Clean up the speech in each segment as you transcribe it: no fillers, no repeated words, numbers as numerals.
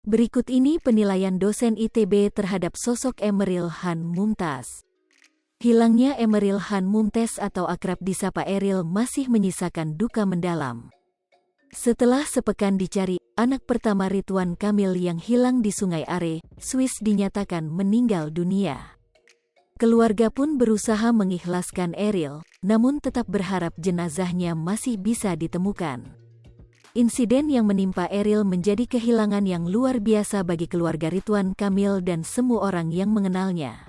Berikut ini penilaian dosen ITB terhadap sosok Emeril Han Mumtaz. Hilangnya Emeril Han Mumtaz atau akrab disapa Eril masih menyisakan duka mendalam. Setelah sepekan dicari, anak pertama Ridwan Kamil yang hilang di Sungai Are, Swiss dinyatakan meninggal dunia. Keluarga pun berusaha mengikhlaskan Eril, namun tetap berharap jenazahnya masih bisa ditemukan. Insiden yang menimpa Eril menjadi kehilangan yang luar biasa bagi keluarga Ridwan Kamil dan semua orang yang mengenalnya.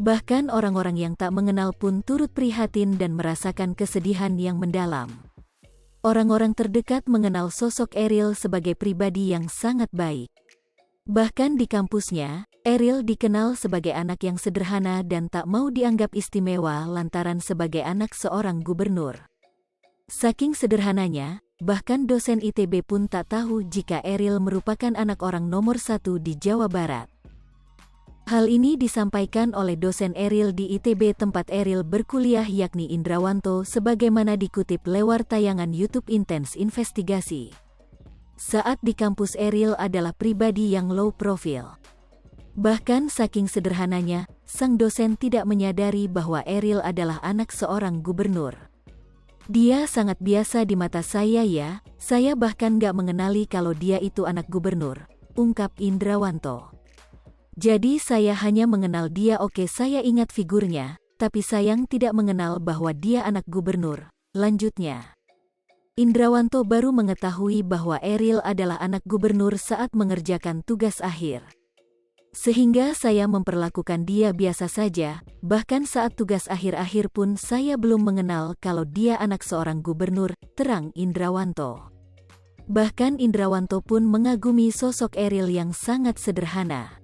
Bahkan orang-orang yang tak mengenal pun turut prihatin dan merasakan kesedihan yang mendalam. Orang-orang terdekat mengenal sosok Eril sebagai pribadi yang sangat baik. Bahkan di kampusnya, Eril dikenal sebagai anak yang sederhana dan tak mau dianggap istimewa lantaran sebagai anak seorang gubernur. Saking sederhananya, bahkan dosen ITB pun tak tahu jika Eril merupakan anak orang nomor 1 di Jawa Barat. Hal ini disampaikan oleh dosen Eril di ITB tempat Eril berkuliah yakni Indrawanto sebagaimana dikutip lewat tayangan YouTube Intens Investigasi. Saat di kampus Eril adalah pribadi yang low profile. Bahkan saking sederhananya, sang dosen tidak menyadari bahwa Eril adalah anak seorang gubernur. Dia sangat biasa di mata saya ya, saya bahkan gak mengenali kalau dia itu anak gubernur, ungkap Indrawanto. Jadi saya hanya mengenal dia. Oke, saya ingat figurnya, tapi sayang tidak mengenal bahwa dia anak gubernur, lanjutnya. Indrawanto baru mengetahui bahwa Eril adalah anak gubernur saat mengerjakan tugas akhir. Sehingga saya memperlakukan dia biasa saja, bahkan saat tugas akhir-akhir pun saya belum mengenal kalau dia anak seorang gubernur, terang Indrawanto. Bahkan Indrawanto pun mengagumi sosok Eril yang sangat sederhana.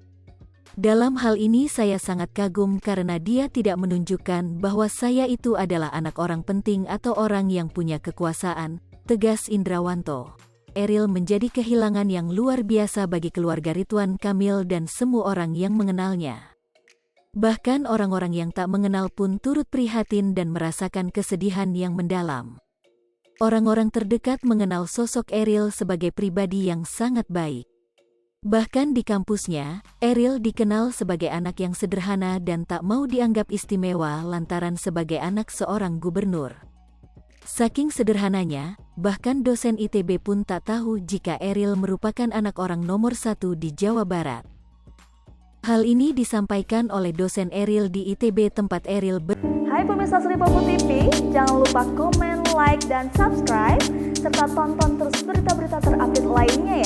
Dalam hal ini saya sangat kagum karena dia tidak menunjukkan bahwa saya itu adalah anak orang penting atau orang yang punya kekuasaan, tegas Indrawanto. Eril menjadi kehilangan yang luar biasa bagi keluarga Ridwan Kamil dan semua orang yang mengenalnya. Bahkan orang-orang yang tak mengenal pun turut prihatin dan merasakan kesedihan yang mendalam. Orang-orang terdekat mengenal sosok Eril sebagai pribadi yang sangat baik. Bahkan di kampusnya, Eril dikenal sebagai anak yang sederhana dan tak mau dianggap istimewa lantaran sebagai anak seorang gubernur. Saking sederhananya, bahkan dosen ITB pun tak tahu jika Eril merupakan anak orang nomor 1 di Jawa Barat. Hal ini disampaikan oleh dosen Eril di ITB tempat Eril Hai pemirsa Sri Popo TV, jangan lupa komen, like, dan subscribe, serta tonton terus berita-berita terupdate lainnya